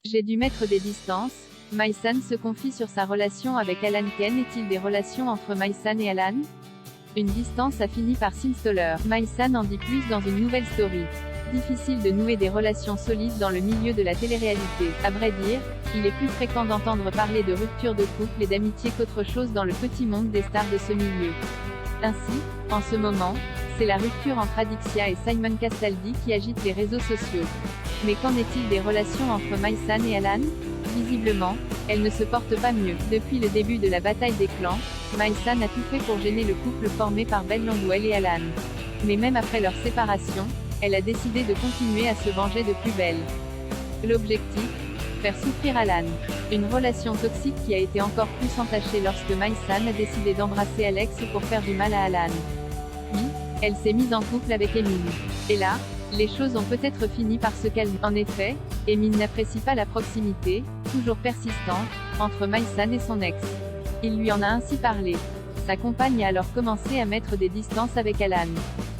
J'ai dû mettre des distances. Maïsan se confie sur sa relation avec Alan. Ken est-il des relations entre Maïsan et Alan? Une distance a fini par s'installer. Maïsan en dit plus dans une nouvelle story. Difficile de nouer des relations solides dans le milieu de la télé-réalité. À vrai dire, il est plus fréquent d'entendre parler de rupture de couple et d'amitié qu'autre chose dans le petit monde des stars de ce milieu. Ainsi, en ce moment, c'est la rupture entre Adixia et Simon Castaldi qui agite les réseaux sociaux. Mais qu'en est-il des relations entre Maïsan et Alan? Visiblement, elles ne se portent pas mieux. Depuis le début de la bataille des clans, Maïsan a tout fait pour gêner le couple formé par Belle Landwell et Alan. Mais même après leur séparation, elle a décidé de continuer à se venger de plus belle. L'objectif? Faire souffrir Alan. Une relation toxique qui a été encore plus entachée lorsque Maïsan a décidé d'embrasser Alex pour faire du mal à Alan. Puis, elle s'est mise en couple avec Emin. Et là, les choses ont peut-être fini par se calmer. En effet, Emin n'apprécie pas la proximité, toujours persistante, entre Maïsan et son ex. Il lui en a ainsi parlé. Sa compagne a alors commencé à mettre des distances avec Alan.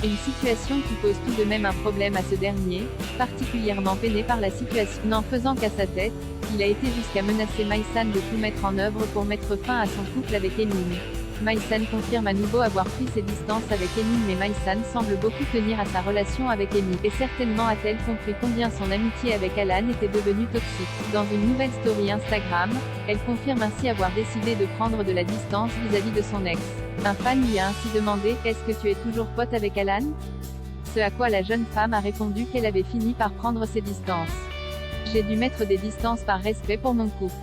Une situation qui pose tout de même un problème à ce dernier, particulièrement peiné par la situation. N'en faisant qu'à sa tête, il a été jusqu'à menacer Maïsan de tout mettre en œuvre pour mettre fin à son couple avec Emin. Maïsan confirme à nouveau avoir pris ses distances avec Emin, mais Maïsan semble beaucoup tenir à sa relation avec Emin. Et certainement a-t-elle compris combien son amitié avec Alan était devenue toxique. Dans une nouvelle story Instagram, elle confirme ainsi avoir décidé de prendre de la distance vis-à-vis de son ex. Un fan lui a ainsi demandé « Est-ce que tu es toujours pote avec Alan ?» Ce à quoi la jeune femme a répondu qu'elle avait fini par prendre ses distances. « J'ai dû mettre des distances par respect pour mon couple.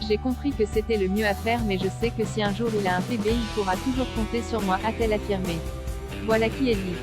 J'ai compris que c'était le mieux à faire, mais je sais que si un jour il a un bébé il pourra toujours compter sur moi », a-t-elle affirmé. Voilà qui est dit.